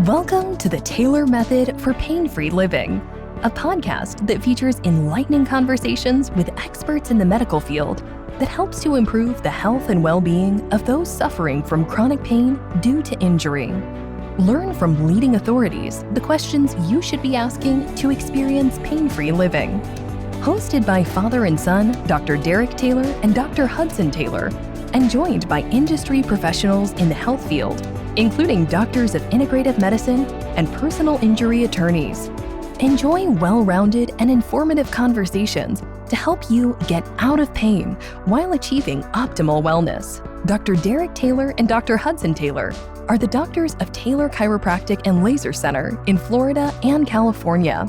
Welcome to the Taylor Method for Pain-Free Living, a podcast that features enlightening conversations with experts in the medical field that helps to improve the health and well-being of those suffering from chronic pain due to injury. Learn from leading authorities the questions you should be asking to experience pain-free living. Hosted by father and son, Dr. Derek Taylor and Dr. Hudson Taylor, and joined by industry professionals in the health field, including doctors of integrative medicine and personal injury attorneys. Enjoy well-rounded and informative conversations to help you get out of pain while achieving optimal wellness. Dr. Derek Taylor and Dr. Hudson Taylor are the doctors of Taylor Chiropractic and Laser Center in Florida and California.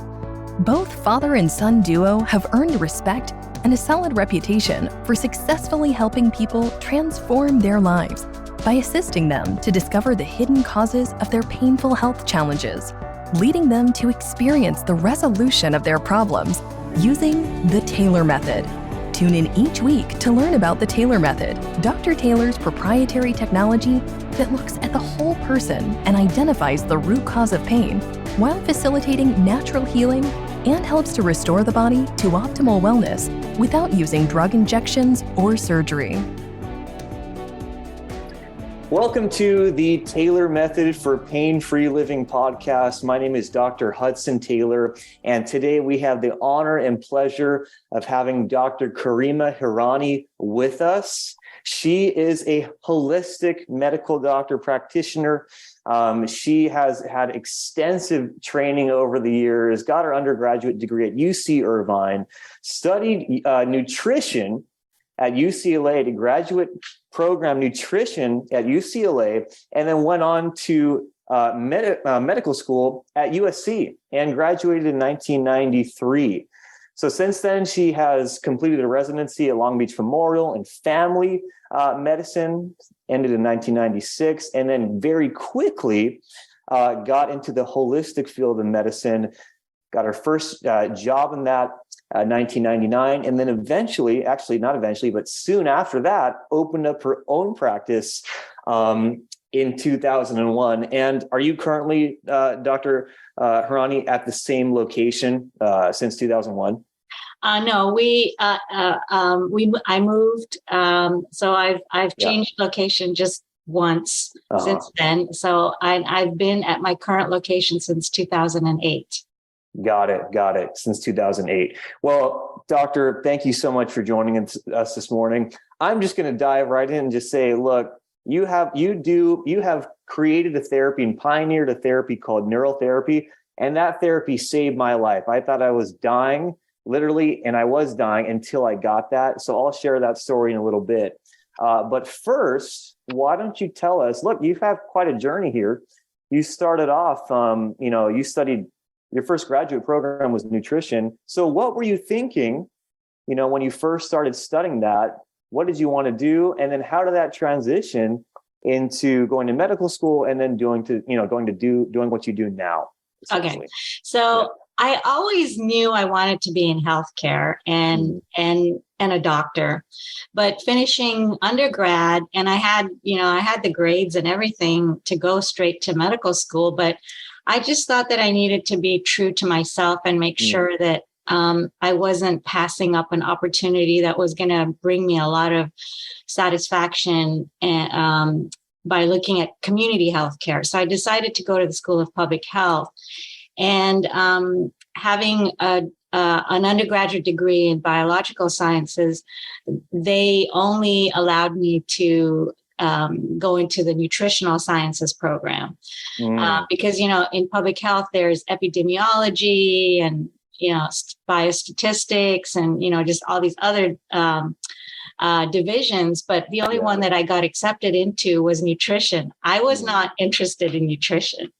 Both father and son duo have earned respect and a solid reputation for successfully helping people transform their lives by assisting them to discover the hidden causes of their painful health challenges, leading them to experience the resolution of their problems using the Taylor Method. Tune in each week to learn about the Taylor Method, Dr. Taylor's proprietary technology that looks at the whole person and identifies the root cause of pain while facilitating natural healing and helps to restore the body to optimal wellness without using drug injections or surgery. Welcome to the Taylor Method for Pain-Free Living podcast. My name is Dr. Hudson Taylor, and today we have the honor and pleasure of having Dr. Karima Hirani with us. She is a holistic medical doctor practitioner. She has had extensive training over the years, got her undergraduate degree at UC Irvine, studied nutrition at UCLA, to graduate program nutrition at UCLA, and then went on to medical school at USC and graduated in 1993. So since then, she has completed a residency at Long Beach Memorial in Family Medicine, ended in 1996, and then very quickly got into the holistic field of medicine, got her first job in that 1999, and then eventually, actually not eventually, but soon after that, opened up her own practice in 2001. And are you currently, Dr. Hirani, at the same location since 2001? No, I moved. So I've changed location just once since then. So I've been at my current location since 2008. Got it. Since 2008. Well, Doctor, thank you so much for joining us this morning. I'm just going to dive right in and just say, look, you have created a therapy and pioneered a therapy called neural therapy, and that therapy saved my life. I thought I was dying, literally, and I was dying until I got that. So I'll share that story in a little bit. But first, why don't you tell us, look, you've had quite a journey here. You started off, you studied, your first graduate program was nutrition. So what were you thinking, when you first started studying that? What did you want to do? And then how did that transition into going to medical school and then doing what you do now? Okay. So I always knew I wanted to be in healthcare and a doctor, but finishing undergrad, and I had the grades and everything to go straight to medical school, but I just thought that I needed to be true to myself and make sure that I wasn't passing up an opportunity that was going to bring me a lot of satisfaction and, by looking at community healthcare. So I decided to go to the School of Public Health, and having an undergraduate degree in biological sciences, they only allowed me to go into the nutritional sciences program because, in public health, there's epidemiology and, biostatistics and, just all these other divisions. But the only one that I got accepted into was nutrition. I was not interested in nutrition.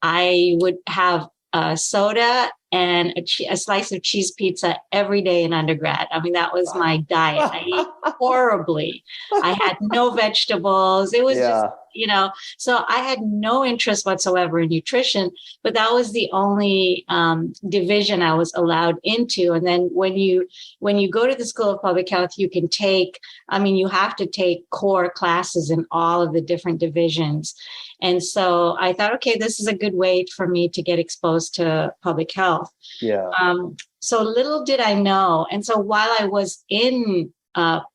I would have soda and a slice of cheese pizza every day in undergrad. I mean, that was my diet. I ate horribly. I had no vegetables. It was just, so I had no interest whatsoever in nutrition, but that was the only division I was allowed into. And then when you go to the School of Public Health, you have to take core classes in all of the different divisions. And so I thought, okay, this is a good way for me to get exposed to public health. Yeah. So little did I know. And so while I was in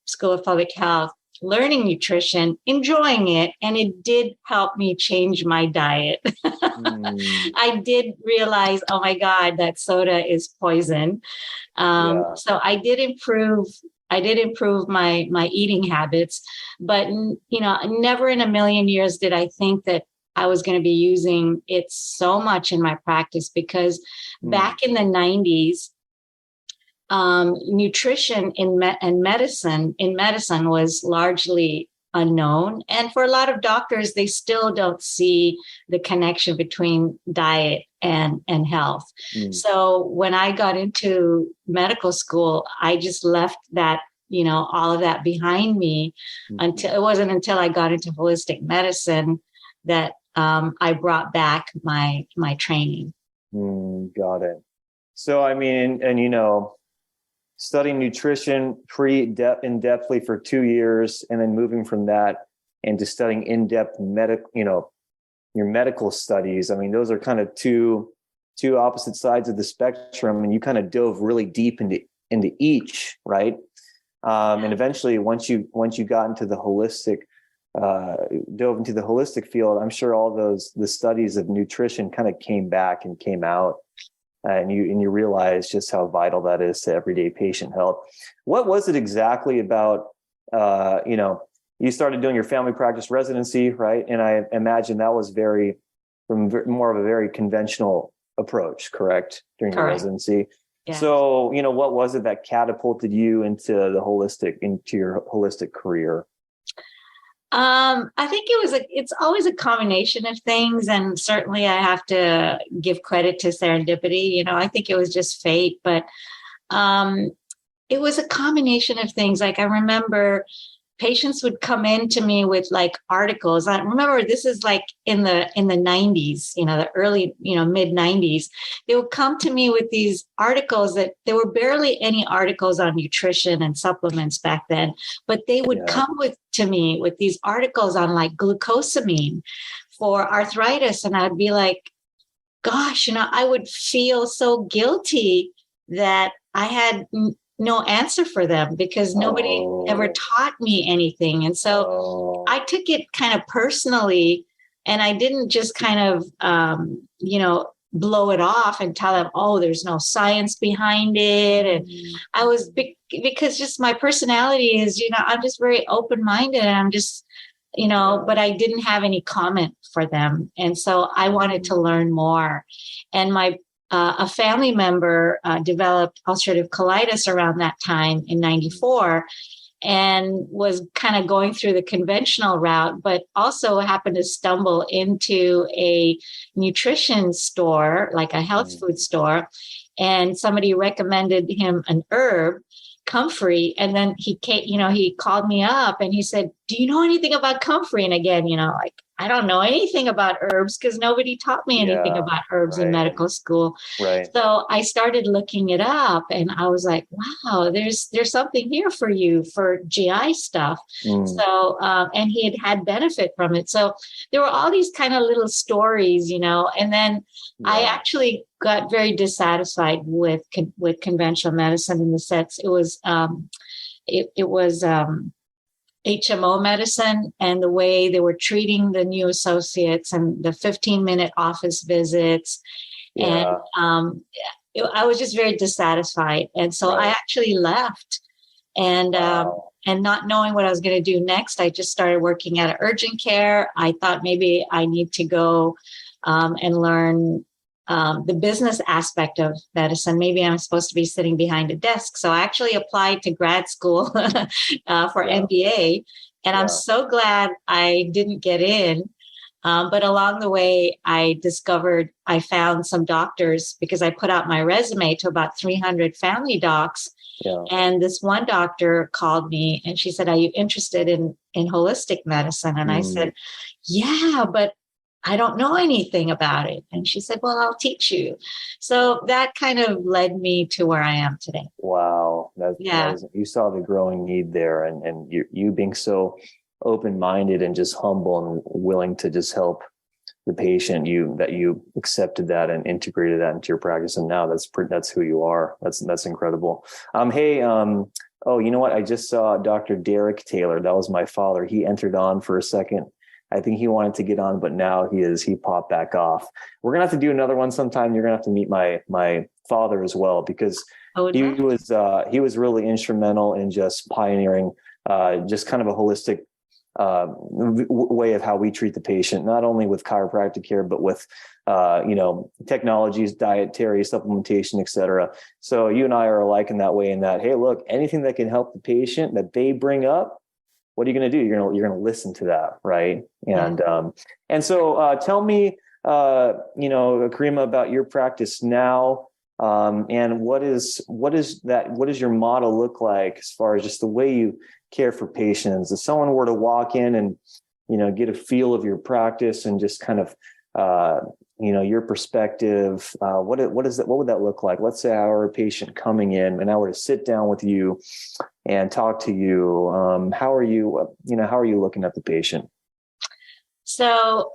School of Public Health, learning nutrition, enjoying it, and it did help me change my diet. I did realize, oh my God, that soda is poison. So I did improve my eating habits, but never in a million years did I think that I was going to be using it so much in my practice, because back in the 90s, nutrition in medicine was largely unknown. And for a lot of doctors, they still don't see the connection between diet and health. So when I got into medical school, I just left that, all of that behind me until it wasn't until I got into holistic medicine that I brought back my training. Got it. So, I mean, and studying nutrition in-depthly for 2 years, and then moving from that into studying in-depth your medical studies. I mean, those are kind of two opposite sides of the spectrum, and you kind of dove really deep into each, right? And eventually, once you got into the holistic, dove into the holistic field, I'm sure all the studies of nutrition kind of came back and came out. And you realize just how vital that is to everyday patient health. What was it exactly about, you started doing your family practice residency, right? And I imagine that was more of a very conventional approach, correct? During your residency. Yeah. So, what was it that catapulted you into your holistic career? I think it's always a combination of things. And certainly I have to give credit to serendipity. I think it was just fate, but, it was a combination of things. Like I remember patients would come in to me with like articles. I remember this is like in the 90s, the early, mid 90s. They would come to me with these articles that there were barely any articles on nutrition and supplements back then, but they would come to me with these articles on like glucosamine for arthritis. And I'd be like, gosh, I would feel so guilty that I had no answer for them because nobody ever taught me anything. And so I took it kind of personally, and I didn't just kind of, blow it off and tell them, oh, there's no science behind it. And I was because just my personality is, I'm just very open-minded, and I'm just, but I didn't have any comment for them. And so I wanted to learn more. And a family member developed ulcerative colitis around that time in 94 and was kind of going through the conventional route, but also happened to stumble into a nutrition store, like a health food store. And somebody recommended him an herb, comfrey. And then he called me up and he said, do you know anything about comfrey? And again, I don't know anything about herbs because nobody taught me anything about herbs in medical school. Right. So I started looking it up, and I was like, wow, there's something here for you for GI stuff. So, and he had benefit from it. So there were all these kind of little stories, and then I actually got very dissatisfied with conventional medicine in the sense it was HMO medicine and the way they were treating the new associates and the 15-minute office visits. Yeah. And I was just very dissatisfied. And so I actually left, and not knowing what I was going to do next, I just started working at urgent care. I thought maybe I need to go and learn the business aspect of medicine. Maybe I'm supposed to be sitting behind a desk. So I actually applied to grad school for MBA, and I'm so glad I didn't get in But along the way, I found some doctors because I put out my resume to about 300 family docs. Yeah. And this one doctor called me and she said, "Are you interested in holistic medicine?" And I said, "Yeah, but I don't know anything about it." And she said, "Well, I'll teach you." So that kind of led me to where I am today. Wow. You saw the growing need there, and you being so open-minded and just humble and willing to just help the patient, you accepted that and integrated that into your practice. And now that's who you are. That's incredible. Oh, you know what? I just saw Dr. Derek Taylor. That was my father. He entered on for a second. I think he wanted to get on, but now he popped back off. We're going to have to do another one sometime. You're going to have to meet my father as well, because he was really instrumental in just pioneering just kind of a holistic way of how we treat the patient, not only with chiropractic care, but with, technologies, dietary supplementation, et cetera. So you and I are alike in that way, in that, hey, look, anything that can help the patient that they bring up, what are you going to do? You're going to listen to that. Right. And so tell me, Karima, about your practice now. And what does your model look like as far as just the way you care for patients? If someone were to walk in and, get a feel of your practice and just kind of, your perspective, what would that look like? Let's say I were a patient coming in and I were to sit down with you and talk to you. How are you looking at the patient? So,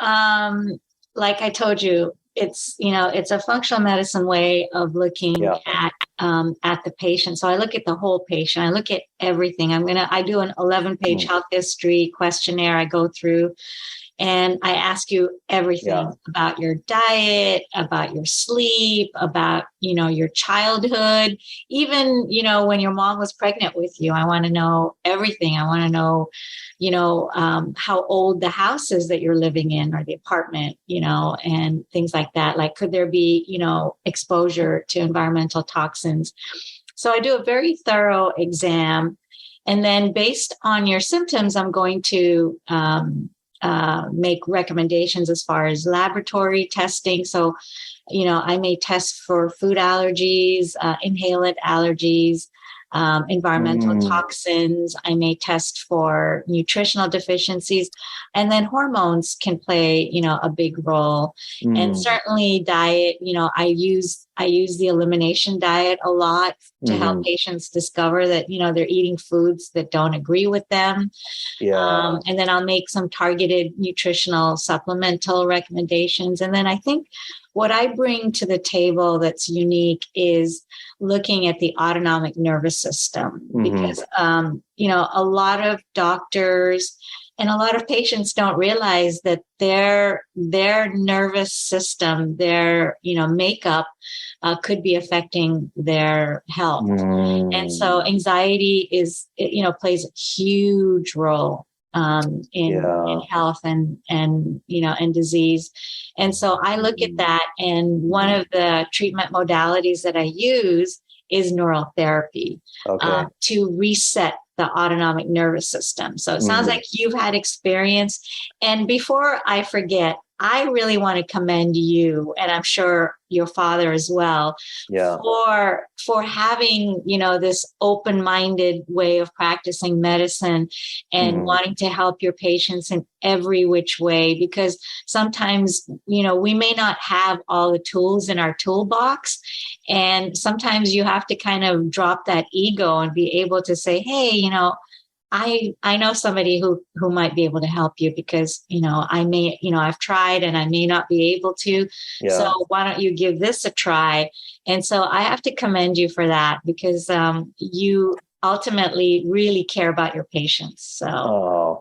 like I told you, it's a functional medicine way of looking at the patient. So I look at the whole patient. I look at everything. I do an 11-page health history questionnaire I go through, and I ask you everything about your diet, about your sleep, about, your childhood, even, when your mom was pregnant with you. I want to know everything. I want to know, how old the house is that you're living in, or the apartment, and things like that. Like, could there be, exposure to environmental toxins? So I do a very thorough exam. And then based on your symptoms, I'm going to make recommendations as far as laboratory testing. So, I may test for food allergies, inhalant allergies, environmental toxins. I may test for nutritional deficiencies, and then hormones can play, a big role. And certainly diet, I use the elimination diet a lot to help patients discover that, they're eating foods that don't agree with them. And then I'll make some targeted nutritional supplemental recommendations. And then I think what I bring to the table that's unique is looking at the autonomic nervous system, because, a lot of doctors and a lot of patients don't realize that their nervous system, their, makeup could be affecting their health. And so anxiety plays a huge role in health and disease. And so I look at that, and one of the treatment modalities that I use is neural therapy to reset the autonomic nervous system. So it sounds like you've had experience. And before I forget, I really want to commend you, and I'm sure your father as well, for having, this open-minded way of practicing medicine and wanting to help your patients in every which way. Because sometimes, we may not have all the tools in our toolbox. And sometimes you have to kind of drop that ego and be able to say, hey, I know somebody who might be able to help you, because, I may, I've tried and I may not be able to. So why don't you give this a try? And so I have to commend you for that, because you ultimately really care about your patients. So,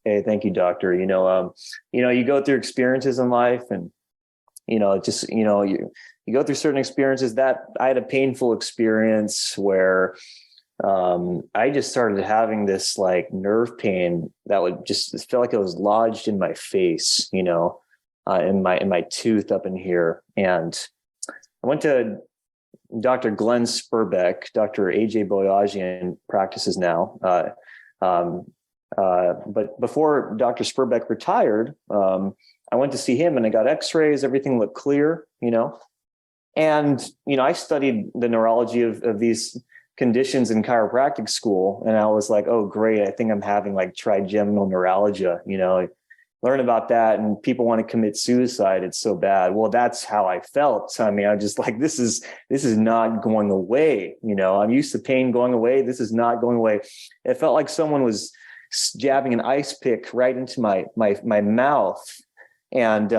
Hey, thank you, doctor. You go through experiences in life, and, you go through certain experiences. That I had a painful experience where I just started having this like nerve pain that would just feel like it was lodged in my face, in my tooth up in here. And I went to Dr. Glenn Spurbeck. Dr. AJ Boyajian practices now. But before Dr. Spurbeck retired, I went to see him and I got x-rays, everything looked clear, and, I studied the neurology of these conditions in chiropractic school. And I was like, oh, great. I think I'm having like trigeminal neuralgia, learn about that. And people want to commit suicide. It's so bad. Well, that's how I felt. I mean, I'm just like, this is not going away. I'm used to pain going away. This is not going away. It felt like someone was jabbing an ice pick right into my mouth. And,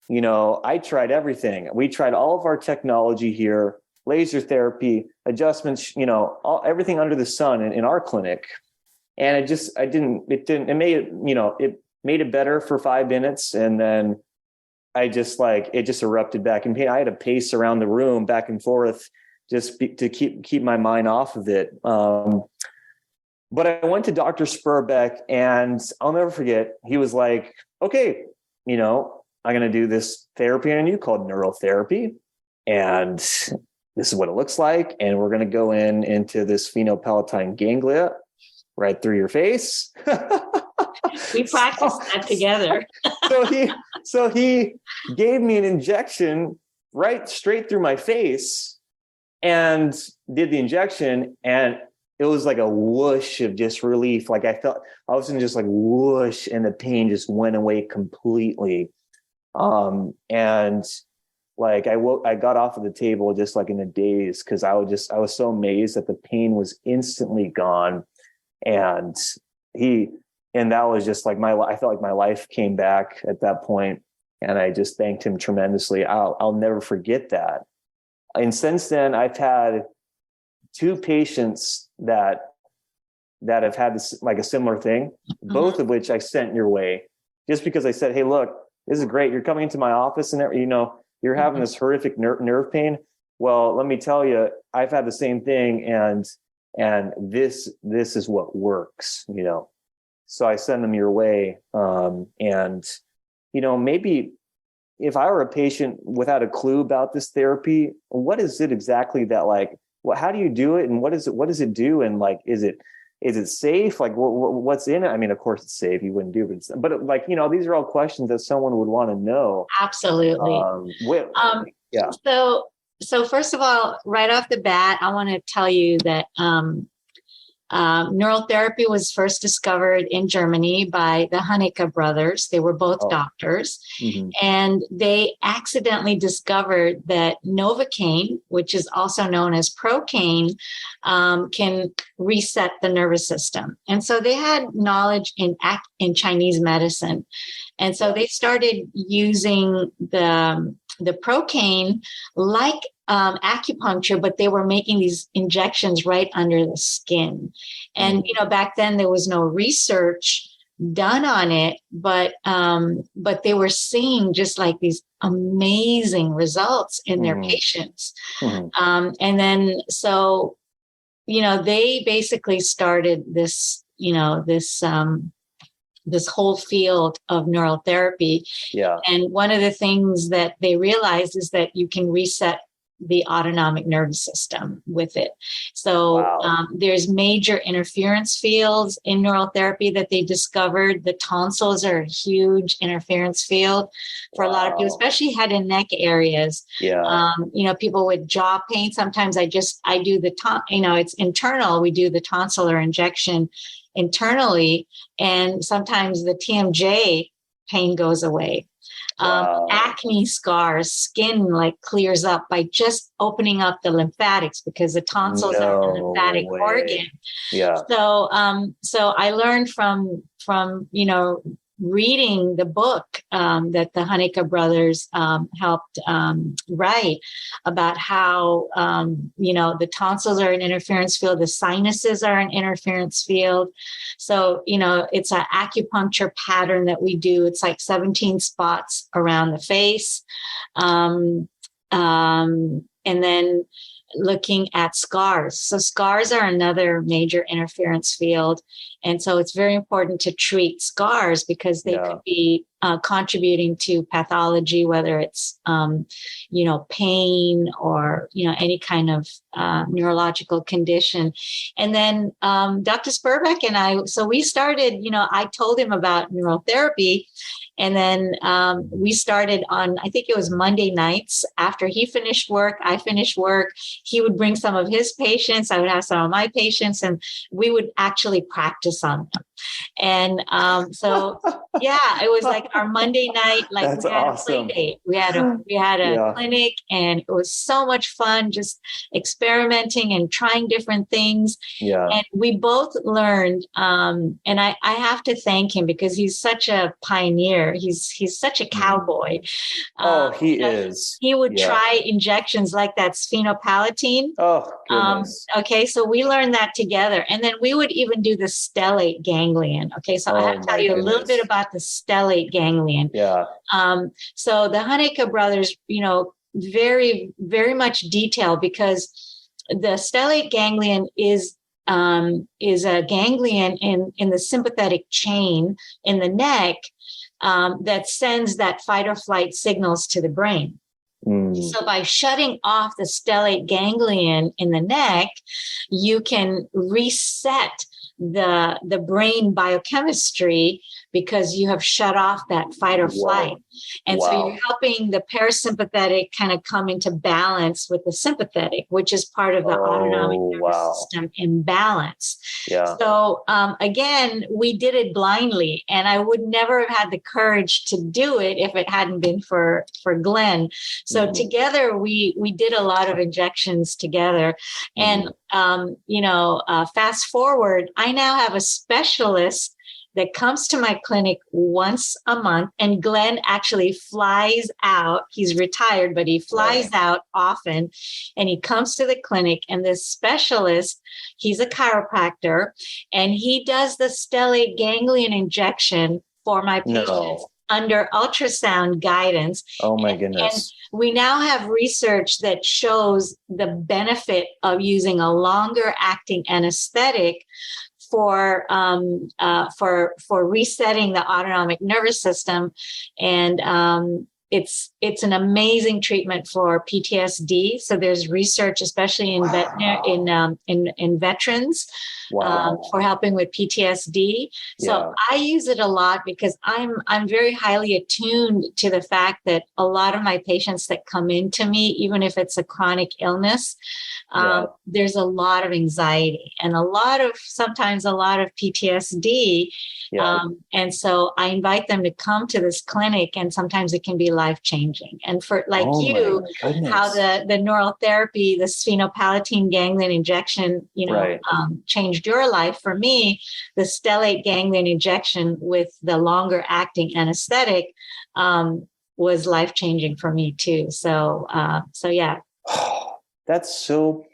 I tried everything. We tried all of our technology here, laser therapy, adjustments, everything under the sun in our clinic. And it made it better for 5 minutes. And then it just erupted back in pain. I had to pace around the room back and forth just to keep my mind off of it. But I went to Dr. Spurbeck, and I'll never forget, he was like, okay, I'm going to do this therapy on you called neurotherapy. And this is what it looks like. And we're going to go into this phenopalatine ganglia right through your face. We practiced that together. so he gave me an injection straight through my face and did the injection. And it was like a whoosh of just relief. Like I felt I was in just like whoosh, and the pain just went away completely. And like I got off of the table just like in a daze, because I was so amazed that the pain was instantly gone. And that was just like I felt like my life came back at that point, and I just thanked him tremendously. I'll never forget that. And since then, I've had 2 patients that have had this, like a similar thing, both of which I sent your way, just because I said, hey, look, this is great. You're coming into my office and you're having this horrific nerve pain. Well, let me tell you, I've had the same thing, and this is what works, So I send them your way. And maybe if I were a patient without a clue about this therapy, what is it exactly that, like, how do you do it? And what does it do? And like, is it safe? Like what's in it? I mean, of course it's safe. You wouldn't do it, but like, these are all questions that someone would want to know. Absolutely. Yeah. So first of all, right off the bat, I want to tell you that, neural therapy was first discovered in Germany by the Haneke brothers. They were both doctors, and they accidentally discovered that Novocaine, which is also known as Procaine, can reset the nervous system. And so they had knowledge in Chinese medicine. And so they started using the Procaine like acupuncture, but they were making these injections right under the skin. And, back then there was no research done on it, but they were seeing just like these amazing results in their patients. And then, so, they basically started this, this whole field of neural therapy. Yeah. And one of the things that they realized is that you can reset the autonomic nervous system with it. So there's major interference fields in neural therapy that they discovered. The tonsils are a huge interference field for a lot of people, especially head and neck areas. Yeah. People with jaw pain. Sometimes I do the it's internal. We do the tonsillar injection internally, and sometimes the TMJ pain goes away. Acne scars, skin like clears up by just opening up the lymphatics, because the tonsils are a lymphatic organ. Yeah. So I learned from reading the book that the Haneke brothers helped write about how the tonsils are an interference field, the sinuses are an interference field. So it's an acupuncture pattern that we do. It's like 17 spots around the face, and then looking at scars. So scars are another major interference field. And so it's very important to treat scars because they could be contributing to pathology, whether it's, pain or, any kind of neurological condition. And then Dr. Spurbeck and I, so we started, I told him about neurotherapy. And then we started on, I think it was Monday nights after he finished work, I finished work. He would bring some of his patients. I would have some of my patients, and we would actually practice on them. And so, it was like our Monday night, like That's we had awesome. a play date. We had a clinic, and it was so much fun just experimenting and trying different things. Yeah. And we both learned, and I have to thank him because he's such a pioneer. He's such a cowboy. He is. He would try injections like that sphenopalatine. Oh, goodness. Okay, so we learned that together. And then we would even do the stellate ganglion. Okay, so I have to tell you a little bit about the stellate ganglion. Yeah. So the Honeycutt brothers, very, very much detailed because the stellate ganglion is a ganglion in the sympathetic chain in the neck that sends that fight or flight signals to the brain. So by shutting off the stellate ganglion in the neck, you can reset the brain biochemistry because you have shut off that fight or flight. And so you're helping the parasympathetic kind of come into balance with the sympathetic, which is part of the autonomic nervous system imbalance. Yeah. So again, we did it blindly, and I would never have had the courage to do it if it hadn't been for Glenn. So together we did a lot of injections together. And fast forward, I now have a specialist that comes to my clinic once a month, and Glenn actually flies out. He's retired, but he flies out often, and he comes to the clinic, and this specialist, he's a chiropractor, and he does the stellate ganglion injection for my patients under ultrasound guidance. Oh my goodness. And we now have research that shows the benefit of using a longer acting anesthetic for resetting the autonomic nervous system. And it's an amazing treatment for PTSD. So there's research, especially in veterans, for helping with PTSD. So I use it a lot because I'm very highly attuned to the fact that a lot of my patients that come into me, even if it's a chronic illness, there's a lot of anxiety and sometimes a lot of PTSD. And so I invite them to come to this clinic, and sometimes it can be life-changing. And for how the neurotherapy, the sphenopalatine ganglion injection, changed your life. For me, the stellate ganglion injection with the longer acting anesthetic was life-changing for me too. So yeah. That's so,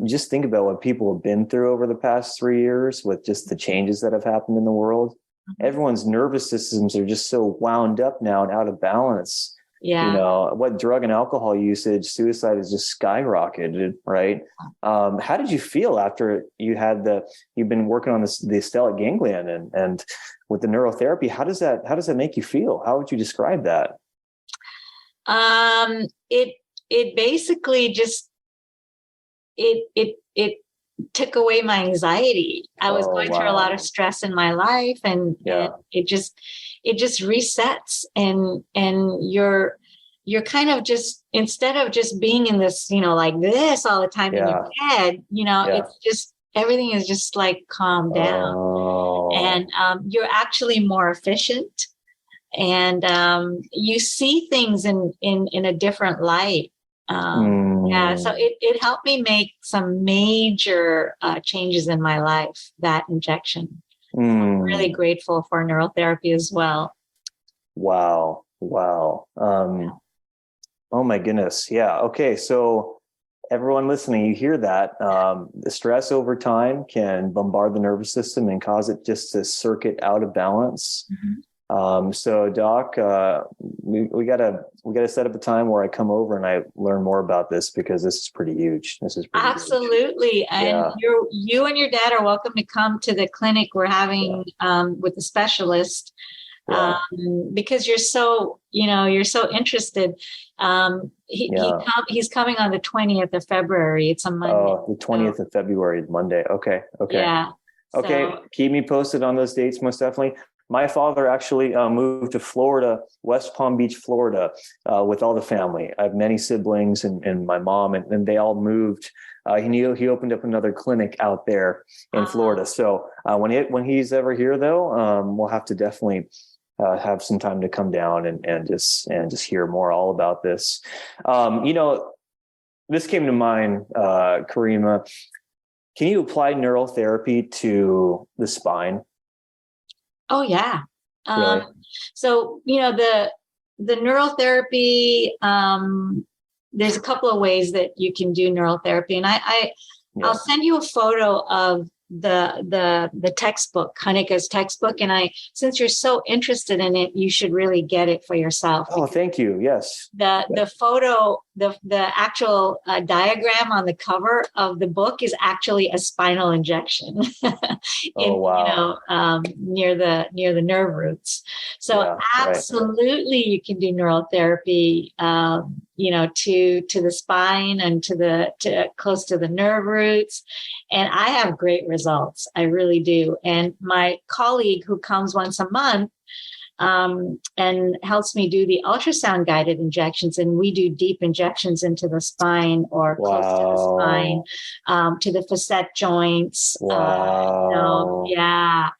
just think about what people have been through over the past 3 years with just the changes that have happened in the world. Everyone's nervous systems are just so wound up now and out of balance. Yeah. What drug and alcohol usage, suicide has just skyrocketed, right? How did you feel after you've been working on the stellate ganglion and with the neurotherapy? How does that make you feel? How would you describe that? It basically just, it took away my anxiety. I was going through a lot of stress in my life, and it just resets, and you're kind of just, instead of just being in this, like this all the time in your head, it's just, everything is just like calmed down, and you're actually more efficient, and you see things in a different light. So it helped me make some major changes in my life, that injection. So I'm really grateful for neurotherapy as well. Wow. Oh my goodness. Yeah. Okay. So everyone listening, you hear that. The stress over time can bombard the nervous system and cause it just to circuit out of balance. So Doc, we gotta set up a time where I come over and I learn more about this, because this is pretty huge. This is pretty Absolutely. Huge. And you and your dad are welcome to come to the clinic we're having with the specialist. Because you're so interested. He's coming on the 20th of February. It's a Monday. Oh, the 20th of February, Monday. Okay. Yeah. Okay. Keep me posted on those dates, most definitely. My father actually moved to Florida, West Palm Beach, Florida, with all the family. I have many siblings and my mom, and they all moved. He opened up another clinic out there in Florida. So when he's ever here, though, we'll have to definitely have some time to come down and just hear more all about this. This came to mind, Karima. Can you apply neural therapy to the spine? Oh, yeah. Really? So, the neural therapy, there's a couple of ways that you can do neural therapy. And I'll send you a photo of the textbook, Honeyka's textbook. And since you're so interested in it, you should really get it for yourself. Oh, thank you. Yes. The photo, the actual diagram on the cover of the book is actually a spinal injection near the nerve roots. So absolutely, you can do neural therapy, to the spine and to close to the nerve roots. And I have great results. I really do. And my colleague who comes once a month, and helps me do the ultrasound guided injections. And we do deep injections into the spine or close to the spine, to the facet joints. Wow. Yeah.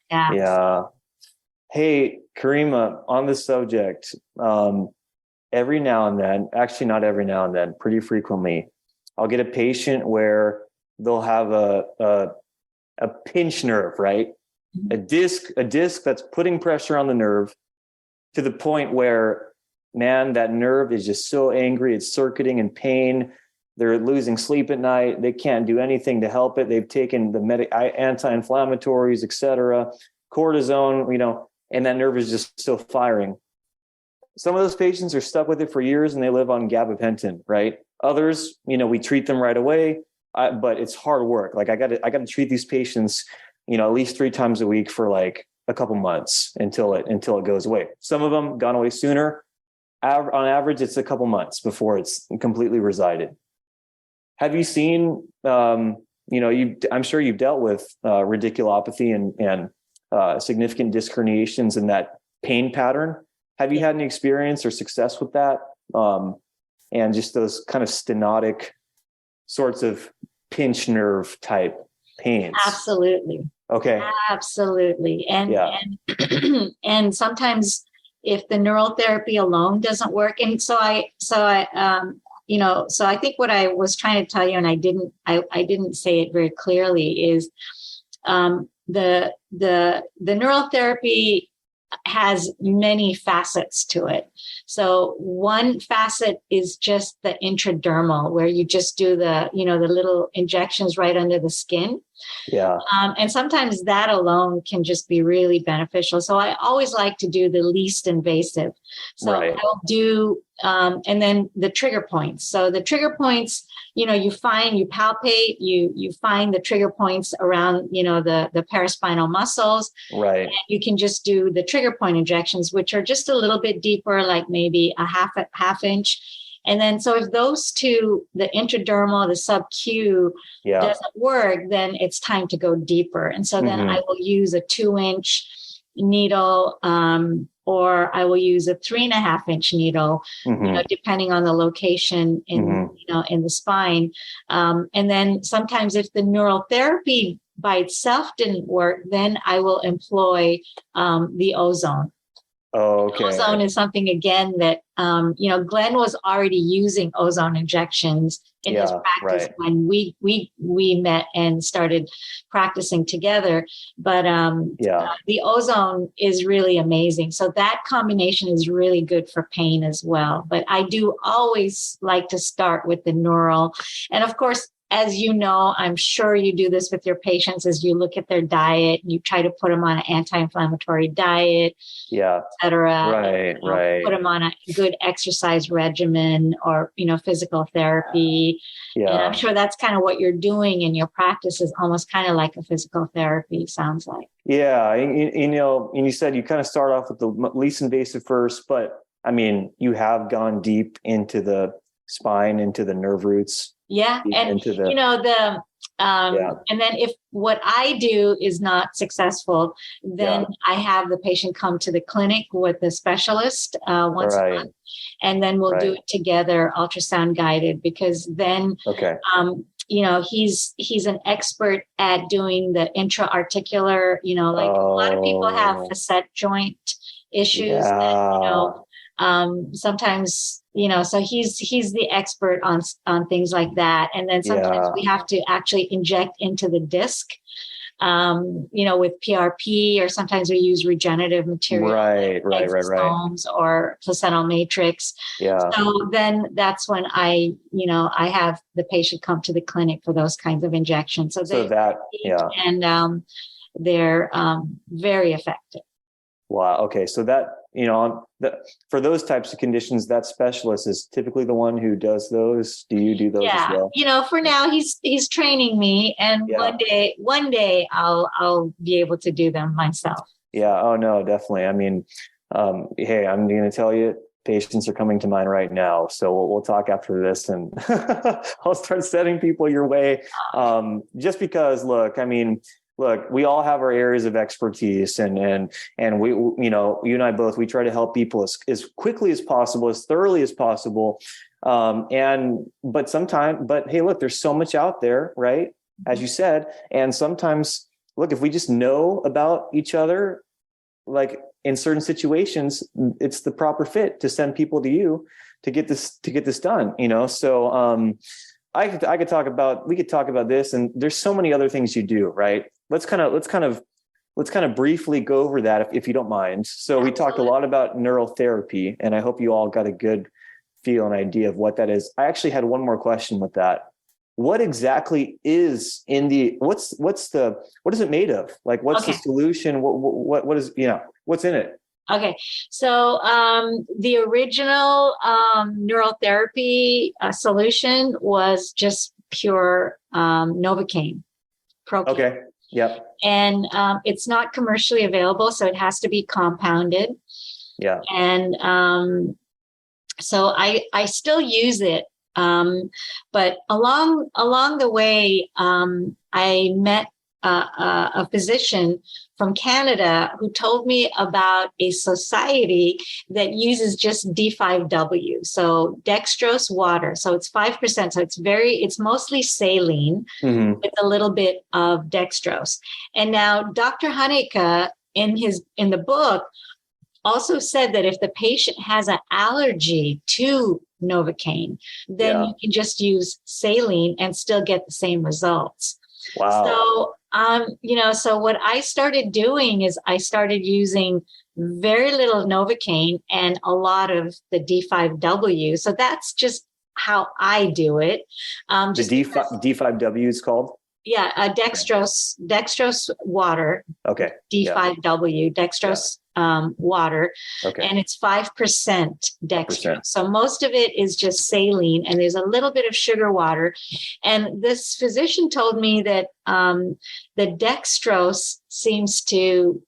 Hey, Karima, on this subject, every now and then, actually not every now and then, pretty frequently, I'll get a patient where they'll have a pinch nerve, right? A disc that's putting pressure on the nerve, to the point where, man, that nerve is just so angry. It's circuiting in pain. They're losing sleep at night. They can't do anything to help it. They've taken the anti-inflammatories, et cetera, cortisone, and that nerve is just still firing. Some of those patients are stuck with it for years and they live on gabapentin, right? Others, we treat them right away, but it's hard work. Like I got to treat these patients, at least 3 times a week for like a couple months until it goes away. Some of them gone away sooner. On average, it's a couple months before it's completely resided. Have you seen, I'm sure you've dealt with radiculopathy and significant disc herniations in that pain pattern. Have you had any experience or success with that? And just those kind of stenotic sorts of pinch nerve type pains? Absolutely. Okay. Absolutely. And sometimes if the neural therapy alone doesn't work, and so I think what I was trying to tell you, and I didn't say it very clearly, is the neural therapy has many facets to it. So one facet is just the intradermal, where you just do the little injections right under the skin. Yeah. And sometimes that alone can just be really beneficial. So I always like to do the least invasive. So I'll do, and then the trigger points. So the trigger points, you palpate, you find the trigger points around, the paraspinal muscles. Right. And you can just do the trigger point injections, which are just a little bit deeper, like maybe a half inch. And then, so if those two, the intradermal, the sub-Q doesn't work, then it's time to go deeper. And so then I will use a 2-inch needle, or I will use a 3.5-inch needle, depending on the location in the spine. And then sometimes if the neural therapy by itself didn't work, then I will employ the ozone. Oh, okay. Ozone is something, again, that, Glenn was already using ozone injections in his practice when we met and started practicing together. But the ozone is really amazing. So that combination is really good for pain as well. But I do always like to start with the neural. And of course, as you know, I'm sure you do this with your patients, is you look at their diet, you try to put them on an anti-inflammatory diet, Yeah. et cetera. Right. Put them on a good exercise regimen or, physical therapy. Yeah. And I'm sure that's kind of what you're doing in your practice, is almost kind of like a physical therapy, sounds like. Yeah. And you said you kind of start off with the least invasive first, but I mean, you have gone deep into the spine, into the nerve roots. Yeah. And, and then if what I do is not successful, then I have the patient come to the clinic with a specialist once a month, and then we'll do it together, ultrasound guided, because then, he's an expert at doing the intra-articular, a lot of people have facet joint issues that, sometimes, so he's the expert on things like that. And then sometimes we have to actually inject into the disc, with PRP, or sometimes we use regenerative material, exosomes or placental matrix. Yeah. So then that's when I have the patient come to the clinic for those kinds of injections. And they're very effective. Wow. Okay. So that, for those types of conditions, that specialist is typically the one who does those. Do you do those as well? For now he's training me, and one day I'll be able to do them myself. Yeah. Oh no, definitely. I mean, hey, I'm going to tell you, patients are coming to mind right now. So we'll talk after this, and I'll start sending people your way. Just because, look, we all have our areas of expertise, and we, you and I both, we try to help people as quickly as possible, as thoroughly as possible. But hey, look, there's so much out there, right? As you said. And sometimes, look, if we just know about each other, like in certain situations, it's the proper fit to send people to you to get this done, So, we could talk about this, and there's so many other things you do, right? Let's kind of briefly go over that if you don't mind. So we talked a lot about neural therapy, and I hope you all got a good feel and idea of what that is. I actually had one more question with that. What exactly is what is it made of? Like, what's the solution? What is, what's in it? Okay. So the original neural therapy solution was just pure Novocaine. Procaine. Okay. Yep. And it's not commercially available, so it has to be compounded. Yeah. And so I still use it. But along the way, I met a physician from Canada who told me about a society that uses just D5W, so dextrose water. So it's 5%. So it's mostly saline with a little bit of dextrose. And now Dr. Honeyka in the book also said that if the patient has an allergy to Novocaine, then you can just use saline and still get the same results. Wow. So, so what I started doing is I started using very little Novocaine and a lot of the D5W. So that's just how I do it. The D5W is called? Yeah, dextrose water. Okay. D5W, dextrose water. Okay. And it's 5% dextrose. So most of it is just saline, and there's a little bit of sugar water. And this physician told me that the dextrose seems to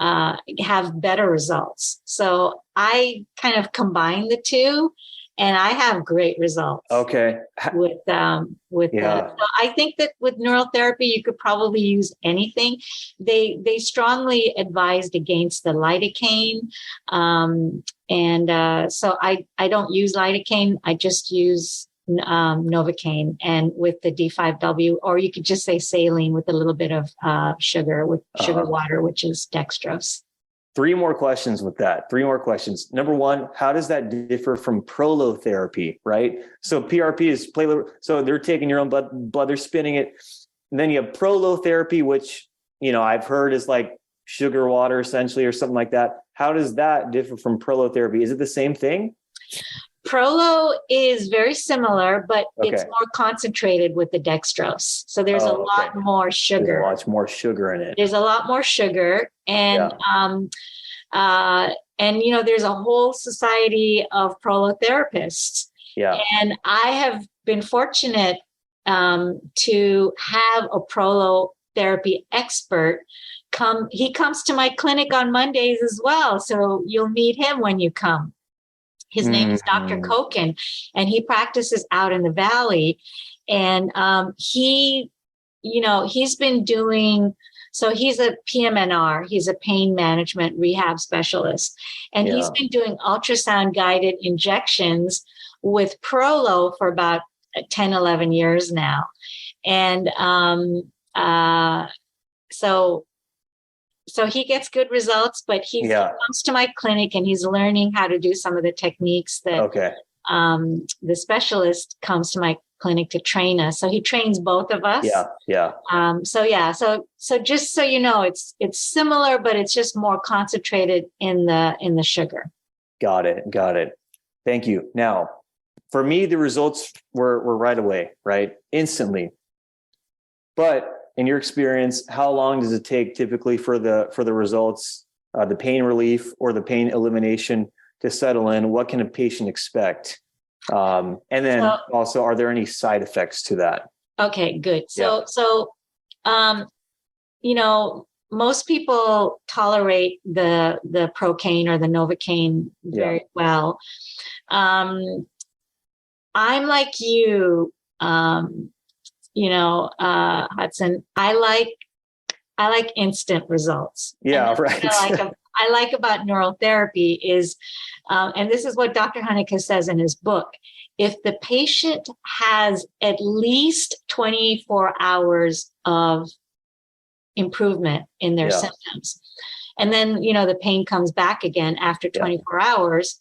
have better results. So I kind of combine the two, and I have great results. Okay. With that. So I think that with neural therapy, you could probably use anything. They strongly advised against the lidocaine. So I don't use lidocaine. I just use Novocaine, and with the D5W, or you could just say saline with a little bit of sugar water, which is dextrose. Three more questions with that. Number one, how does that differ from prolotherapy, right? So PRP is so they're taking your own blood, they're spinning it. And then you have prolotherapy, which, I've heard is like sugar water essentially, or something like that. How does that differ from prolotherapy? Is it the same thing? Prolo is very similar, but it's Okay. more concentrated with the dextrose. So there's a lot more There's sugar. lots more sugar in it. There's a lot more sugar. And, there's a whole society of prolotherapists. Yeah. And I have been fortunate to have a prolotherapy expert come. He comes to my clinic on Mondays as well. So you'll meet him when you come. His name is Dr. Koken, and he practices out in the Valley. And he's been doing, so he's a PMNR, he's a pain management rehab specialist. And he's been doing ultrasound guided injections with Prolo for about 10, 11 years now. And so he gets good results, but he comes to my clinic and he's learning how to do some of the techniques that the specialist comes to my clinic to train us. So he trains both of us. So just so you know, it's similar, but it's just more concentrated in the sugar. Got it. Thank you. Now, for me, the results were right away, right? Instantly. But in your experience, how long does it take typically for the results, the pain relief or the pain elimination to settle in? What can a patient expect? And then also, are there any side effects to that? Okay, good. So, most people tolerate the Procaine or the Novocaine very well. I'm like you, Hudson. I like instant results. Yeah, right. I like about neural therapy is, and this is what Dr. Honeycutt says in his book, if the patient has at least 24 hours of improvement in their symptoms, and then, the pain comes back again after 24 hours,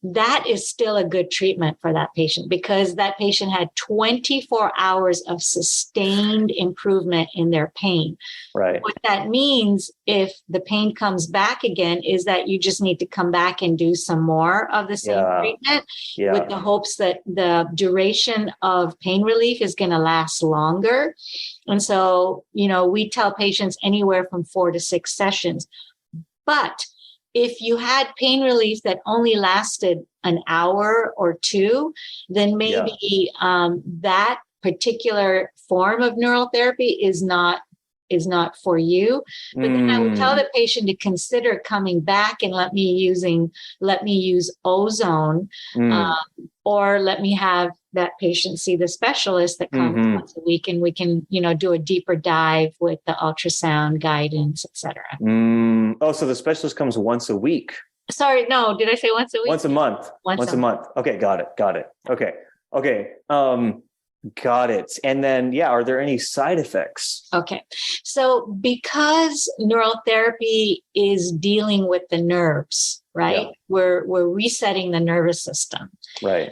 that is still a good treatment for that patient, because that patient had 24 hours of sustained improvement in their pain. Right. What that means, if the pain comes back again, is that you just need to come back and do some more of the same treatment with the hopes that the duration of pain relief is going to last longer. And so, we tell patients anywhere from 4 to 6 sessions. But if you had pain relief that only lasted an hour or 2, then maybe that particular form of neural therapy is not for you. But then I would tell the patient to consider coming back and let me use ozone, or let me have that patient see the specialist that comes once a week, and we can, do a deeper dive with the ultrasound guidance, et cetera. Oh, so the specialist comes once a week. Sorry, no, did I say once a week? Once a month. Once a month. Okay, got it. Okay. Got it. And then, are there any side effects? Okay. So because neural therapy is dealing with the nerves, right? Yeah. We're resetting the nervous system. Right.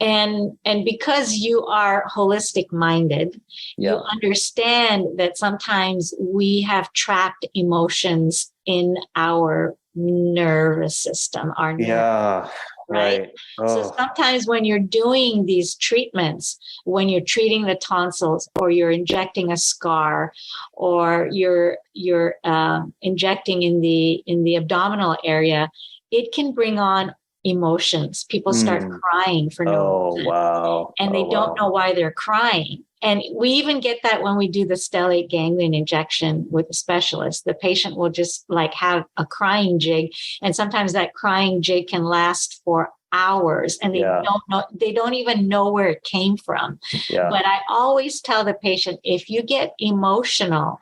And because you are holistic minded, you understand that sometimes we have trapped emotions in our nervous system, our nerve. Right. So sometimes when you're doing these treatments, when you're treating the tonsils, or you're injecting a scar, or you're injecting in the abdominal area, it can bring on emotions. People start crying for no reason. And they don't know why they're crying. And we even get that when we do the stellate ganglion injection with a specialist. The patient will just have a crying jig. And sometimes that crying jig can last for hours, and they don't even know where it came from. But I always tell the patient, if you get emotional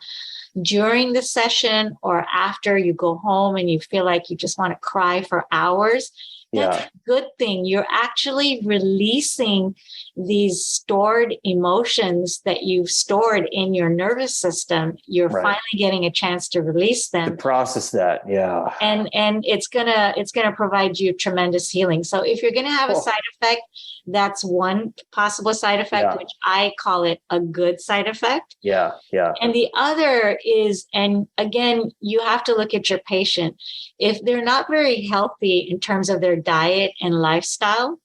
during the session or after you go home and you feel like you just want to cry for hours, that's a good thing. You're actually releasing these stored emotions that you've stored in your nervous system. You're finally getting a chance to release them, to process that. And it's gonna provide you tremendous healing. So if you're gonna have a side effect, that's one possible side effect, which I call it a good side effect. And the other is, and again, you have to look at your patient. If they're not very healthy in terms of their diet and lifestyle,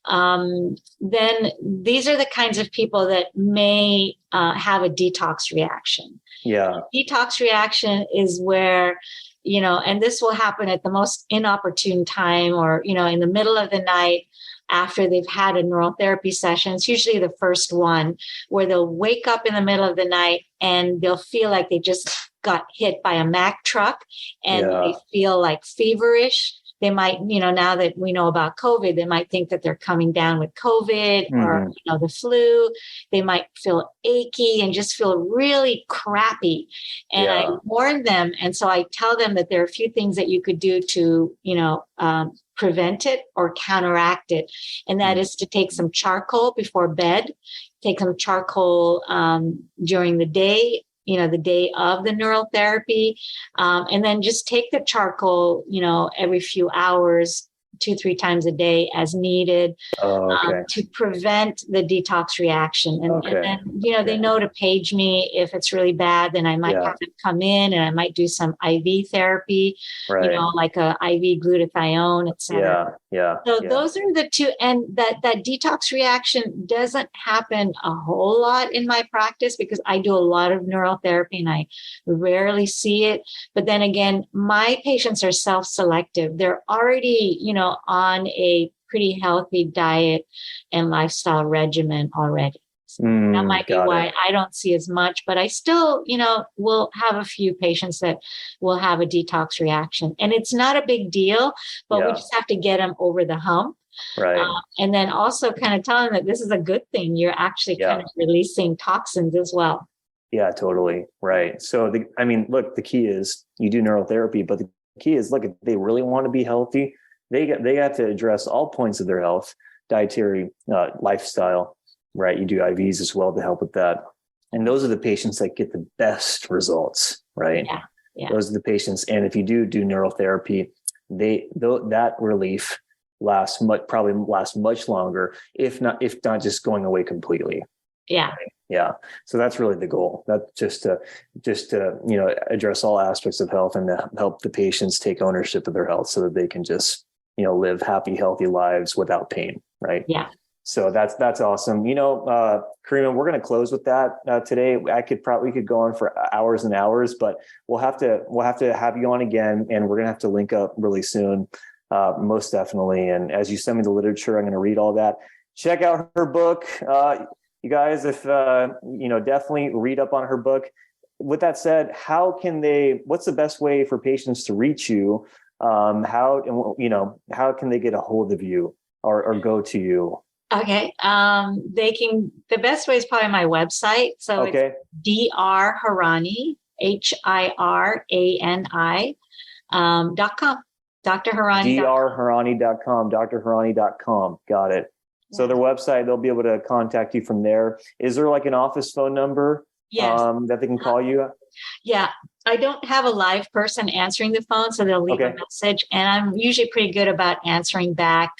then these are the kinds of people that may have a detox reaction. Yeah. Detox reaction is where, and this will happen at the most inopportune time, or, in the middle of the night after they've had a neural therapy session. It's usually the first one where they'll wake up in the middle of the night and they'll feel like they just got hit by a Mack truck, and they feel like feverish. They might, now that we know about COVID, they might think that they're coming down with COVID or, the flu. They might feel achy and just feel really crappy. And I warn them. And so I tell them that there are a few things that you could do to, prevent it or counteract it. And that is to take some charcoal before bed, take some charcoal during the day, the day of the neural therapy, and then just take the charcoal, every few hours, 2-3 times a day as needed, to prevent the detox reaction. And then, they know to page me if it's really bad. Then I might have to come in and I might do some IV therapy, like a IV glutathione, et cetera. So those are the two. And that detox reaction doesn't happen a whole lot in my practice because I do a lot of neural therapy and I rarely see it. But then again, my patients are self-selective. They're already, on a pretty healthy diet and lifestyle regimen already. So that might be why I don't see as much, but I still, will have a few patients that will have a detox reaction. And it's not a big deal, but we just have to get them over the hump. Right. And then also kind of tell them that this is a good thing. You're actually kind of releasing toxins as well. Yeah, totally. Right. So, look, the key is you do neural therapy, but the key is, look, if they really want to be healthy, they have to address all points of their health, dietary, lifestyle, right? You do IVs as well to help with that. And those are the patients that get the best results, right? Yeah. Those are the patients. And if you do neural therapy, that relief probably lasts much longer, if not just going away completely. Yeah. Right? Yeah. So that's really the goal. That's just to address all aspects of health and to help the patients take ownership of their health so that they can just, live happy, healthy lives without pain. Right. Yeah. So that's awesome. Karima, we're going to close with that today. We could go on for hours and hours, but we'll have to have you on again, and we're going to have to link up really soon. Most definitely. And as you send me the literature, I'm going to read all that. Check out her book. You guys, if, definitely read up on her book. With that said, what's the best way for patients to reach you? How can they get a hold of you or go to you? Okay. The best way is probably my website. So it's Dr. Hirani, HIRANI, .com. Dr. Hirani. drhirani.com, drhirani.com. Got it. So their website, they'll be able to contact you from there. Is there like an office phone number that they can call you? Yeah. I don't have a live person answering the phone, so they'll leave a message. And I'm usually pretty good about answering back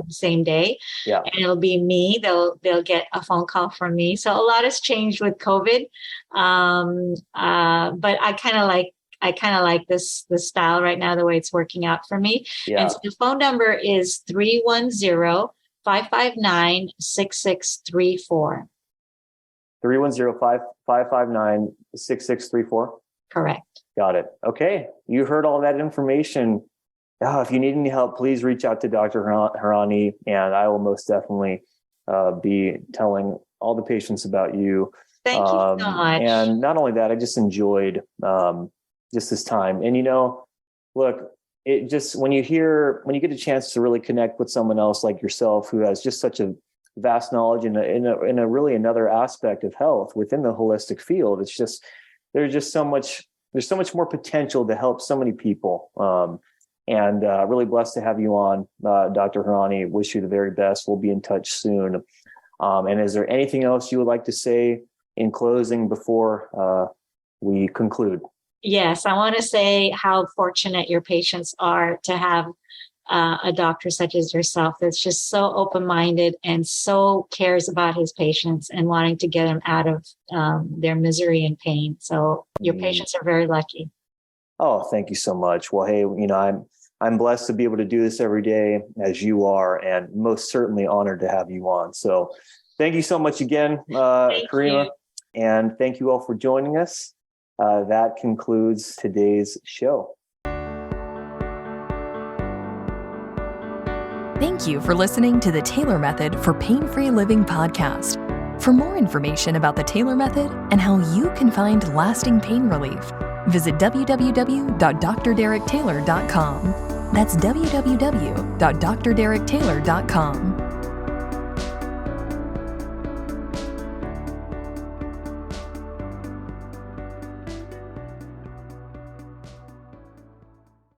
same day. Yeah. And it'll be me. They'll get a phone call from me. So a lot has changed with COVID. But I kind of like this style right now, the way it's working out for me. Yeah. And so the phone number is 310-559-6634. 310-559-6634. Correct. Got it. Okay. You heard all that information. If you need any help, please reach out to Dr. Hirani, and I will most definitely be telling all the patients about you. Thank you so much. And not only that, I just enjoyed just this time. And, look, it just, when you get a chance to really connect with someone else like yourself, who has just such a vast knowledge in a really another aspect of health within the holistic field, it's just, there's so much more potential to help so many people. And really blessed to have you on, Dr. Hirani. Wish you the very best. We'll be in touch soon. And is there anything else you would like to say in closing before we conclude? Yes, I want to say how fortunate your patients are to have a doctor such as yourself that's just so open-minded and so cares about his patients and wanting to get them out of their misery and pain. So your patients are very lucky. Oh, thank you so much. Well, hey, I'm blessed to be able to do this every day as you are, and most certainly honored to have you on. So thank you so much again, Karima. You. And thank you all for joining us. That concludes today's show. Thank you for listening to the Taylor Method for Pain-Free Living podcast. For more information about the Taylor Method and how you can find lasting pain relief, visit www.drderektaylor.com. That's www.drderektaylor.com.